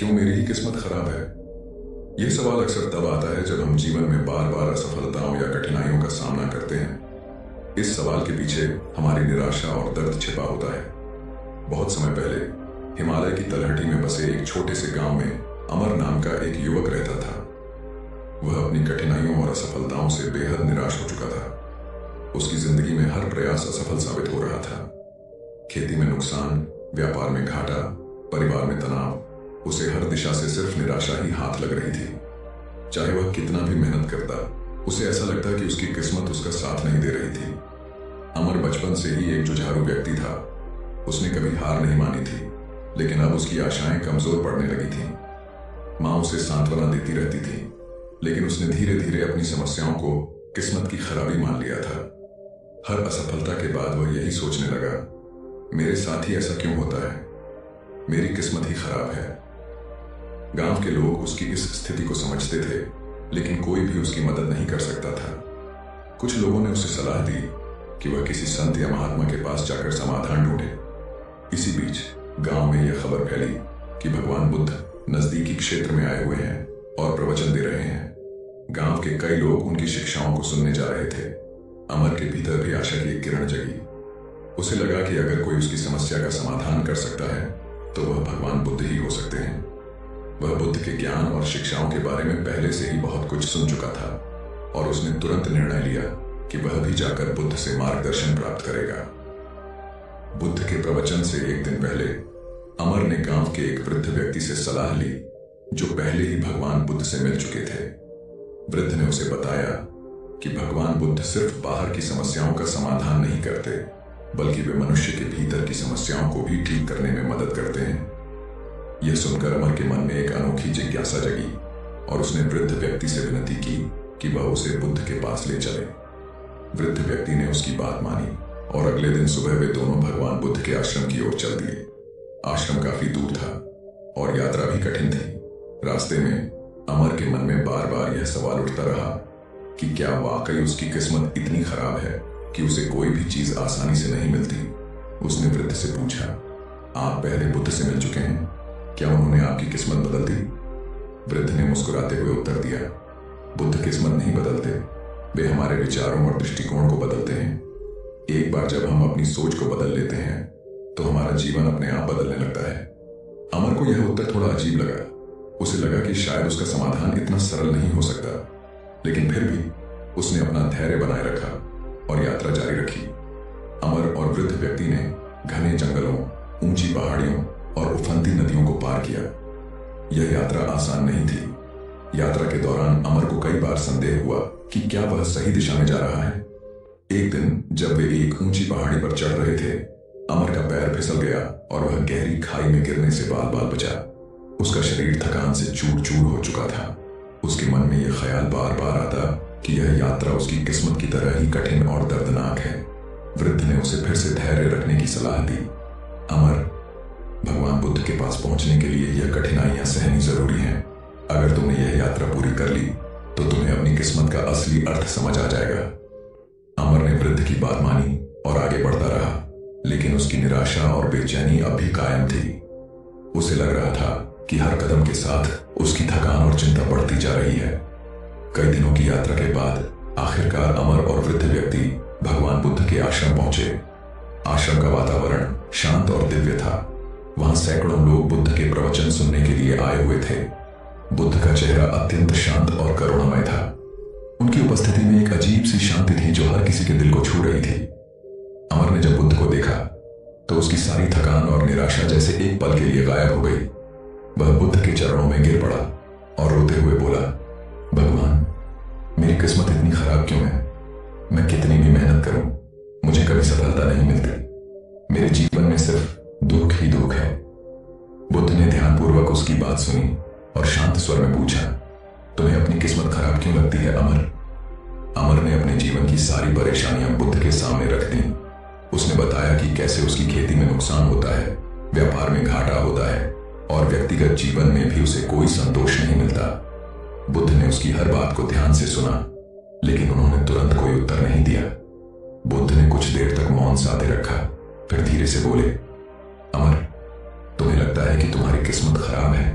क्यों मेरी ही किस्मत खराब है? यह सवाल अक्सर तब आता है जब हम जीवन में बार बार असफलताओं या कठिनाइयों का सामना करते हैं। इस सवाल के पीछे हमारी निराशा और दर्द छिपा होता है। बहुत समय पहले हिमालय की तलहटी में बसे एक छोटे से गांव में अमर नाम का एक युवक रहता था। वह अपनी कठिनाइयों और असफलताओं से बेहद निराश हो चुका था। उसकी जिंदगी में हर प्रयास असफल साबित हो रहा था। खेती में नुकसान, व्यापार में घाटा, परिवार में तनाव, उसे हर दिशा से सिर्फ निराशा ही हाथ लग रही थी। चाहे वह कितना भी मेहनत करता, उसे ऐसा लगता कि उसकी किस्मत उसका साथ नहीं दे रही थी। अमर बचपन से ही एक जुझारू व्यक्ति था। उसने कभी हार नहीं मानी थी, लेकिन अब उसकी आशाएं कमजोर पड़ने लगी थीं। माँ उसे सांत्वना देती रहती थी, लेकिन उसने धीरे धीरे अपनी समस्याओं को किस्मत की खराबी मान लिया था। हर असफलता के बाद वह यही सोचने लगा, मेरे साथ ही ऐसा क्यों होता है? मेरी किस्मत ही खराब है। गांव के लोग उसकी इस स्थिति को समझते थे, लेकिन कोई भी उसकी मदद नहीं कर सकता था। कुछ लोगों ने उसे सलाह दी कि वह किसी संत या महात्मा के पास जाकर समाधान ढूंढे। इसी बीच गांव में यह खबर फैली कि भगवान बुद्ध नजदीकी क्षेत्र में आए हुए हैं और प्रवचन दे रहे हैं। गांव के कई लोग उनकी शिक्षाओं को सुनने जा रहे थे। अमर के भीतर भी आशा की एक किरण जगी। उसे लगा कि अगर कोई उसकी समस्या का समाधान कर सकता है तो वह भगवान बुद्ध ही हो सकते हैं। वह बुद्ध के ज्ञान और शिक्षाओं के बारे में पहले से ही बहुत कुछ सुन चुका था और उसने तुरंत निर्णय लिया कि वह भी जाकर बुद्ध से मार्गदर्शन प्राप्त करेगा। बुद्ध के प्रवचन से एक दिन पहले अमर ने गांव के एक वृद्ध व्यक्ति से सलाह ली, जो पहले ही भगवान बुद्ध से मिल चुके थे। वृद्ध ने उसे बताया कि भगवान बुद्ध सिर्फ बाहर की समस्याओं का समाधान नहीं करते, बल्कि वे मनुष्य के भीतर की समस्याओं को भी ठीक करने में मदद करते हैं। यह सुनकर अमर के मन में एक अनोखी जिज्ञासा जगी और उसने वृद्ध व्यक्ति से विनती की कि वह उसे बुद्ध के पास ले चले। वृद्ध व्यक्ति ने उसकी बात मानी और अगले दिन सुबह वे दोनों भगवान बुद्ध के आश्रम की ओर चल दिए। आश्रम काफी दूर था और यात्रा भी कठिन थी। रास्ते में अमर के मन में बार बार यह सवाल उठता रहा कि क्या वाकई उसकी किस्मत इतनी खराब है कि उसे कोई भी चीज आसानी से नहीं मिलती। उसने वृद्ध से पूछा, आप पहले बुद्ध से मिल चुके हैं? क्या उन्होंने आपकी किस्मत बदल दी? वृद्ध ने मुस्कुराते हुए उत्तर दिया, बुद्ध किस्मत नहीं बदलते, वे हमारे विचारों और दृष्टिकोण को बदलते हैं। एक बार जब हम अपनी सोच को बदल लेते हैं तो हमारा जीवन अपने आप बदलने लगता है। अमर को यह उत्तर थोड़ा अजीब लगा। उसे लगा कि शायद उसका समाधान इतना सरल नहीं हो सकता, लेकिन फिर भी उसने अपना धैर्य बनाए रखा और यात्रा जारी रखी। अमर और वृद्ध व्यक्ति ने घने जंगलों, ऊंची पहाड़ियों और उफनती नदियों को पार किया। यह यात्रा आसान नहीं थी। यात्रा के दौरान अमर को कई बार संदेह हुआ कि क्या वह सही दिशा में जा रहा है। एक दिन जब वे एक ऊंची पहाड़ी पर चढ़ रहे थे, अमर का पैर फिसल गया और वह गहरी खाई में गिरने से बाल बाल बचा। उसका शरीर थकान से चूर चूर हो चुका था। उसके मन में यह ख्याल बार बार आता कि यह यात्रा उसकी किस्मत की तरह ही कठिन और दर्दनाक है। वृद्ध ने उसे फिर से धैर्य रखने की सलाह दी। अमर, भगवान बुद्ध के पास पहुंचने के लिए यह कठिनाइयां सहनी जरूरी हैं। अगर तुमने यह यात्रा पूरी कर ली तो तुम्हें अपनी किस्मत का असली अर्थ समझ आ जाएगा। अमर ने वृद्ध की बात मानी और आगे बढ़ता रहा, लेकिन उसकी निराशा और बेचैनी अब भी कायम थी। उसे लग रहा था कि हर कदम के साथ उसकी थकान और चिंता बढ़ती जा रही है। कई दिनों की यात्रा के बाद आखिरकार अमर और वृद्ध व्यक्ति भगवान बुद्ध के आश्रम पहुंचे। आश्रम का वातावरण शांत और दिव्य था। वहां सैकड़ों लोग बुद्ध के प्रवचन सुनने के लिए आए हुए थे। बुद्ध का चेहरा अत्यंत शांत और करुणामय था। उनकी उपस्थिति में एक अजीब सी शांति थी जो हर किसी के दिल को छू रही थी। अमर ने जब बुद्ध को देखा तो उसकी सारी थकान और निराशा जैसे एक पल के लिए गायब हो गई। वह बुद्ध के चरणों में गिर पड़ा और रोते हुए बोला, भगवान, मेरी किस्मत इतनी खराब क्यों है? मैं कितनी भी मेहनत करूं, मुझे कभी सफलता नहीं मिलती। मेरे जीवन में सिर्फ दुख ही दुख है। बुद्ध ने ध्यानपूर्वक उसकी बात सुनी और शांत स्वर में पूछा, तुम्हें अपनी किस्मत खराब क्यों लगती है अमर? अमर ने अपने जीवन की सारी परेशानियां बुद्ध के सामने रख दी। उसने बताया कि कैसे उसकी खेती में नुकसान होता है, व्यापार में घाटा होता है और व्यक्तिगत जीवन में भी उसे कोई संतोष नहीं मिलता। बुद्ध ने उसकी हर बात को ध्यान से सुना, लेकिन उन्होंने तुरंत कोई उत्तर नहीं दिया। बुद्ध ने कुछ देर तक मौन साधे रखा, फिर धीरे से बोले, अमर, तुम्हें लगता है कि तुम्हारी किस्मत खराब है,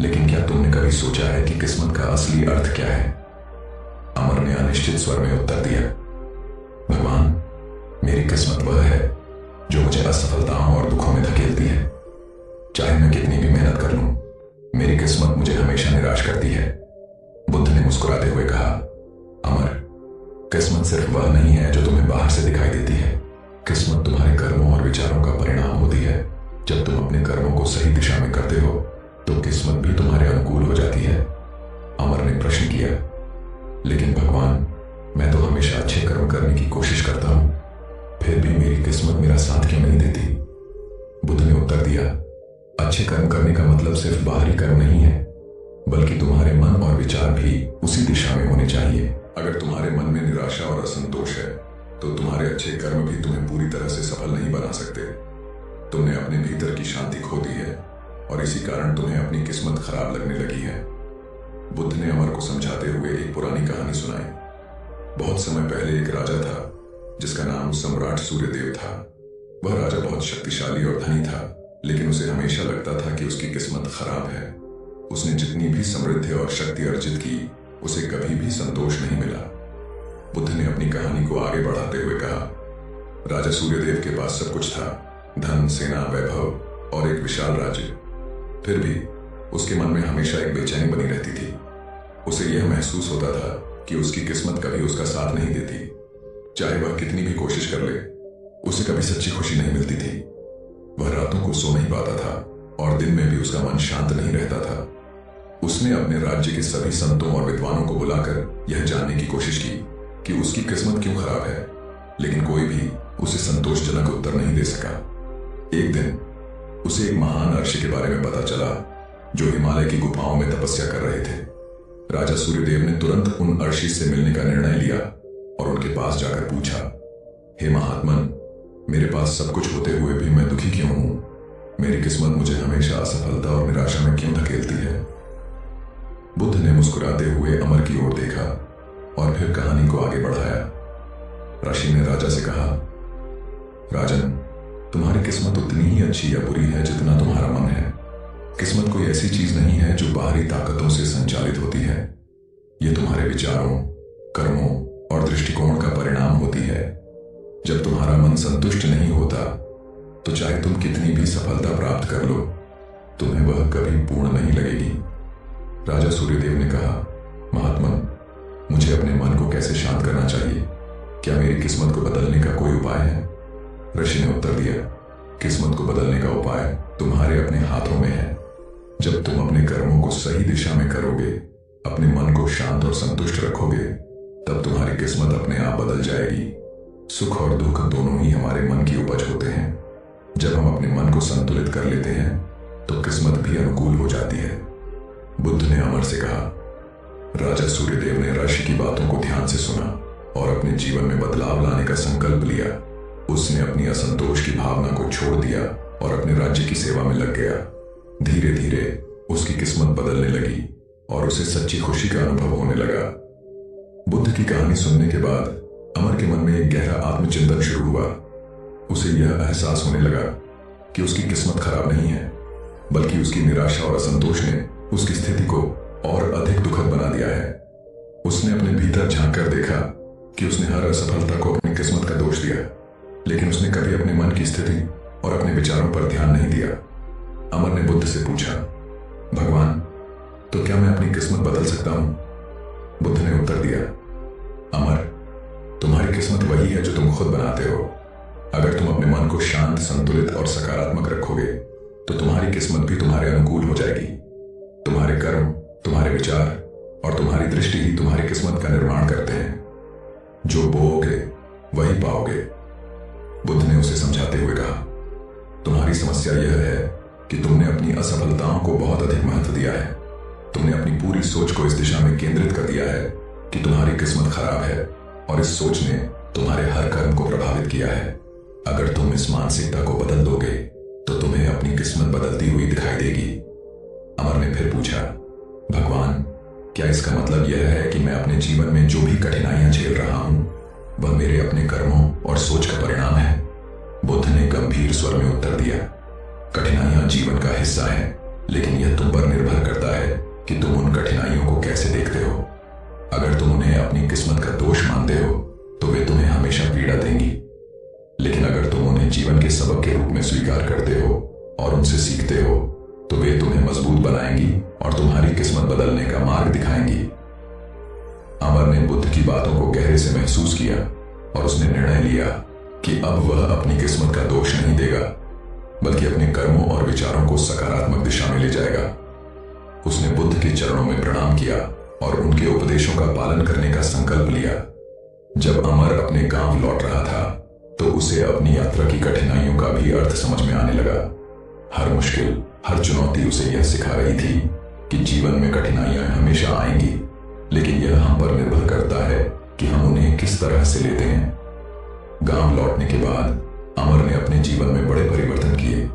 लेकिन क्या तुमने कभी सोचा है कि किस्मत का असली अर्थ क्या है? अमर ने अनिश्चित स्वर में उत्तर दिया, भगवान, मेरी किस्मत वह है जो मुझे असफलताओं और दुखों में धकेलती है। चाहे मैं कितनी भी मेहनत कर लूं, मेरी किस्मत मुझे हमेशा निराश करती है। बुद्ध ने मुस्कुराते हुए कहा, अमर, किस्मत सिर्फ वह नहीं है जो तुम्हें बाहर से दिखाई देती है। किस्मत तुम्हारे कर्मों और विचारों का परिणाम होती है। जब तुम अपने कर्मों को सही दिशा में करते हो तो किस्मत भी तुम्हारे अनुकूल हो जाती है। अमर ने प्रश्न किया, लेकिन भगवान, मैं तो हमेशा अच्छे कर्म करने की कोशिश करता हूं, फिर भी मेरी किस्मत मेरा साथ क्यों नहीं देती? बुद्ध ने उत्तर दिया, अच्छे कर्म करने का मतलब सिर्फ बाहरी कर्म नहीं है, बल्कि तुम्हारे मन और विचार भी उसी दिशा में होने चाहिए। अगर तुम्हारे मन में निराशा और असंतोष है तो तुम्हारे अच्छे कर्म भी तुम्हें पूरी तरह से सफल नहीं बना सकते। तुमने अपने भीतर की शांति खो दी है और इसी कारण तुम्हें अपनी किस्मत खराब लगने लगी है। बुद्ध ने अमर को समझाते हुए एक पुरानी कहानी सुनाई। बहुत समय पहले एक राजा था जिसका नाम सम्राट सूर्यदेव था। वह राजा बहुत शक्तिशाली और धनी था, लेकिन उसे हमेशा लगता था कि उसकी किस्मत खराब है। उसने जितनी भी समृद्धि और शक्ति अर्जित की, उसे कभी भी संतोष नहीं मिला। बुद्ध ने अपनी कहानी को आगे बढ़ाते हुए कहा, राजा सूर्यदेव के पास सब कुछ था, धन, सेना, वैभव और एक विशाल राज्य। फिर भी उसके मन में हमेशा एक बेचैनी बनी रहती थी। उसे यह महसूस होता था कि उसकी किस्मत कभी उसका साथ नहीं देती। चाहे वह कितनी भी कोशिश कर ले, उसे कभी सच्ची खुशी नहीं मिलती थी। वह रातों को सो नहीं पाता था और दिन में भी उसका मन शांत नहीं रहता था। उसने अपने राज्य के सभी संतों और विद्वानों को बुलाकर यह जानने की कोशिश की कि उसकी किस्मत क्यों खराब है, लेकिन कोई भी उसे संतोषजनक उत्तर नहीं दे सका। एक दिन उसे एक महान ऋषि के बारे में पता चला जो हिमालय की गुफाओं में तपस्या कर रहे थे। राजा सूर्यदेव ने तुरंत उन ऋषि से मिलने का निर्णय लिया और उनके पास जाकर पूछा, हे महात्मन, मेरे पास सब कुछ होते हुए भी मैं दुखी क्यों हूं? मेरी किस्मत मुझे हमेशा असफलता और निराशा में क्यों धकेलती है? बुद्ध ने मुस्कुराते हुए अमर की ओर देखा और फिर कहानी को आगे बढ़ाया। ऋषि ने राजा से कहा, राजन, तुम्हारी किस्मत उतनी ही अच्छी या बुरी है जितना तुम्हारा मन है। किस्मत कोई ऐसी चीज नहीं है जो बाहरी ताकतों से संचालित होती है। यह तुम्हारे विचारों, कर्मों और दृष्टिकोण का परिणाम होती है। जब तुम्हारा मन संतुष्ट नहीं होता तो चाहे तुम कितनी भी सफलता प्राप्त कर लो, तुम्हें वह कभी पूर्ण नहीं लगेगी। राजा सूर्यदेव ने कहा, महात्मन, मुझे अपने मन को कैसे शांत करना चाहिए? क्या मेरी किस्मत को बदलने का कोई उपाय है? ऋषि ने उत्तर दिया, किस्मत को बदलने का उपाय तुम्हारे अपने हाथों में है। जब तुम अपने कर्मों को सही दिशा में करोगे, अपने मन को शांत और संतुष्ट रखोगे, तब तुम्हारी किस्मत अपने आप बदल जाएगी। सुख और दुख दोनों ही हमारे मन की उपज होते हैं। जब हम अपने मन को संतुलित कर लेते हैं तो किस्मत भी अनुकूल हो जाती है। बुद्ध ने अमर से कहा, राजा सूर्यदेव ने ऋषि की बातों को ध्यान से सुना और अपने जीवन में बदलाव लाने का संकल्प लिया। उसने अपनी असंतोष की भावना को छोड़ दिया और अपने राज्य की सेवा में लग गया। धीरे धीरे उसकी किस्मत बदलने लगी और उसे सच्ची खुशी का अनुभव होने लगा। बुद्ध की कहानी सुनने के बाद अमर के मन में एक गहरा आत्मचिंतन शुरू हुआ। उसे यह एहसास होने लगा कि उसकी किस्मत खराब नहीं है, बल्कि उसकी निराशा और असंतोष ने उसकी स्थिति को और अधिक दुखद बना दिया है। उसने अपने भीतर झांक कर देखा कि उसने हर असफलता को अपनी किस्मत का दोष दिया, लेकिन उसने कभी अपने मन की स्थिति और अपने विचारों पर ध्यान नहीं दिया। अमर ने बुद्ध से पूछा, भगवान, तो क्या मैं अपनी किस्मत बदल सकता हूं? बुद्ध ने उत्तर दिया, अमर, तुम्हारी किस्मत वही है जो तुम खुद बनाते हो। अगर तुम अपने मन को शांत, संतुलित और सकारात्मक रखोगे तो तुम्हारी किस्मत भी तुम्हारे अनुकूल हो जाएगी। तुम्हारे कर्म, तुम्हारे विचार और तुम्हारी दृष्टि ही तुम्हारी किस्मत का निर्माण करते हैं। जो बोओगे वही पाओगे। बुद्ध ने उसे समझाते हुए कहा, तुम्हारी समस्या यह है कि तुमने अपनी असफलताओं को बहुत अधिक महत्व दिया है। तुमने अपनी पूरी सोच को इस दिशा में केंद्रित कर दिया है कि तुम्हारी किस्मत खराब है और इस सोच ने तुम्हारे हर कर्म को प्रभावित किया है। अगर तुम इस मानसिकता को बदल दोगे तो तुम्हें अपनी किस्मत बदलती हुई दिखाई देगी। अमर ने फिर पूछा, भगवान, क्या इसका मतलब यह है कि मैं अपने जीवन में जो भी कठिनाइयां झेल रहा हूं वह मेरे अपने कर्मों और सोच का परिणाम है? बुद्ध ने गंभीर स्वर में उत्तर दिया, कठिनाइयां जीवन का हिस्सा है, लेकिन यह तुम पर निर्भर करता है हो। अगर तुम उन्हें अपनी किस्मत का दोष मानते हो तो वे तुम्हें हमेशा पीड़ा देंगी, लेकिन अगर तुम उन्हें जीवन के सबक के रूप में स्वीकार करते हो और उनसे सीखते हो तो वे तुम्हें मजबूत बनाएंगी और तुम्हारी किस्मत बदलने का मार्ग दिखाएंगी। अमर ने बुद्ध की बातों को गहरे से महसूस किया और उसने निर्णय लिया कि अब वह अपनी किस्मत का दोष नहीं देगा, बल्कि अपने कर्मों और विचारों को सकारात्मक दिशा में ले जाएगा। उसने बुद्ध के चरणों में प्रणाम किया और उनके उपदेशों का पालन करने का संकल्प लिया। जब अमर अपने गांव लौट रहा था तो उसे अपनी यात्रा की कठिनाइयों का भी अर्थ समझ में आने लगा। हर मुश्किल, हर चुनौती उसे यह सिखा रही थी कि जीवन में कठिनाइयां हमेशा आएंगी, लेकिन यह हम पर निर्भर करता है कि हम उन्हें किस तरह से लेते हैं। गांव लौटने के बाद अमर ने अपने जीवन में बड़े परिवर्तन किए।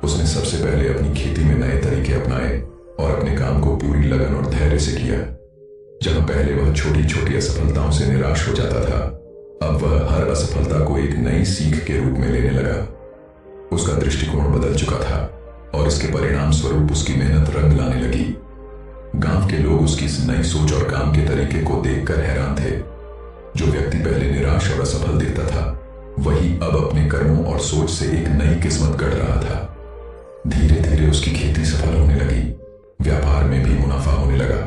उसने सबसे पहले अपनी खेती में नए तरीके अपनाए और अपने काम को पूरी लगन और धैर्य से किया। जहां पहले वह छोटी छोटी असफलताओं से निराश हो जाता था, अब वह हर असफलता को एक नई सीख के रूप में लेने लगा। उसका दृष्टिकोण बदल चुका था और इसके परिणाम स्वरूप उसकी मेहनत रंग लाने लगी। गांव के लोग उसकी इस नई सोच और काम के तरीके को देखकर हैरान थे। जो व्यक्ति पहले निराश और असफल दिखता था, वही अब अपने कर्मों और सोच से एक नई किस्मत गढ़ रहा था। धीरे धीरे उसकी खेती सफल होने लगी, व्यापार में भी मुनाफा होने लगा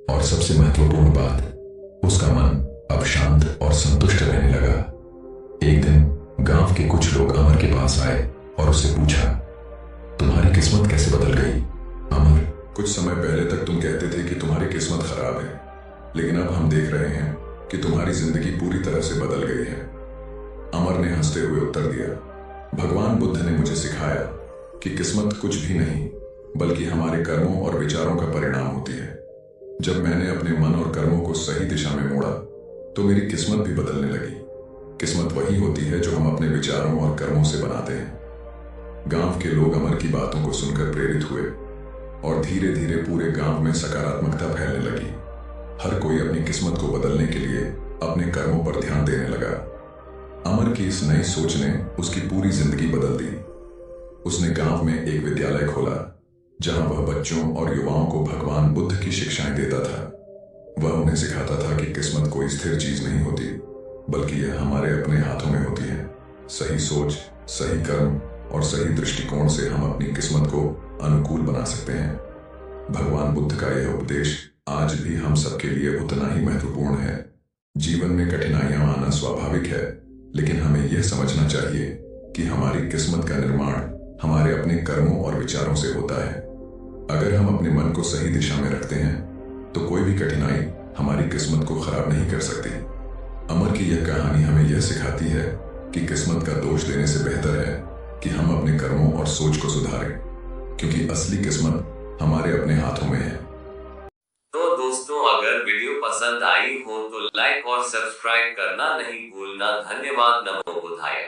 और सबसे महत्वपूर्ण बात, उसका मन अब शांत और संतुष्ट रहने लगा। एक दिन गांव के कुछ लोग अमर के पास आए और उससे पूछा, तुम्हारी किस्मत कैसे बदल गई? अमर, कुछ समय पहले तक तुम कहते थे कि तुम्हारी किस्मत खराब है, लेकिन अब हम देख रहे हैं कि तुम्हारी जिंदगी पूरी तरह से बदल गई है। अमर ने हंसते हुए उत्तर दिया, भगवान बुद्ध ने मुझे सिखाया कि किस्मत कुछ भी नहीं, बल्कि हमारे कर्मों और विचारों का परिणाम होती है। जब मैंने अपने मन और कर्मों को सही दिशा में मोड़ा तो मेरी किस्मत भी बदलने लगी। किस्मत वही होती है जो हम अपने विचारों और कर्मों से बनाते हैं। गांव के लोग अमर की बातों को सुनकर प्रेरित हुए और धीरे धीरे पूरे गांव में सकारात्मकता फैलने लगी। हर कोई अपनी किस्मत को बदलने के लिए अपने कर्मों पर ध्यान देने लगा। अमर की इस नई सोच ने उसकी पूरी जिंदगी बदल दी। उसने गांव में एक विद्यालय खोला जहां वह बच्चों और युवाओं को भगवान बुद्ध की शिक्षाएं देता था। वह उन्हें सिखाता था कि किस्मत कोई स्थिर चीज नहीं होती, बल्कि यह हमारे अपने हाथों में होती है। सही सोच, सही कर्म और सही दृष्टिकोण से हम अपनी किस्मत को अनुकूल बना सकते हैं। भगवान बुद्ध का यह उपदेश आज भी हम सबके लिए उतना ही महत्वपूर्ण है। जीवन में कठिनाइयां आना स्वाभाविक है, लेकिन हमें यह समझना चाहिए कि हमारी किस्मत का निर्माण हमारे अपने कर्मों और विचारों से होता है। अगर हम अपने मन को सही दिशा में रखते हैं तो कोई भी कठिनाई हमारी किस्मत को खराब नहीं कर सकती। अमर की यह कहानी हमें यह सिखाती है कि किस्मत का दोष देने से बेहतर है कि हम अपने कर्मों और सोच को सुधारें, क्योंकि असली किस्मत हमारे अपने हाथों में है। तो दोस्तों, अगर वीडियो पसंद आई हो तो लाइक और सब्सक्राइब करना नहीं भूलना। धन्यवाद। नमो बुद्धाय।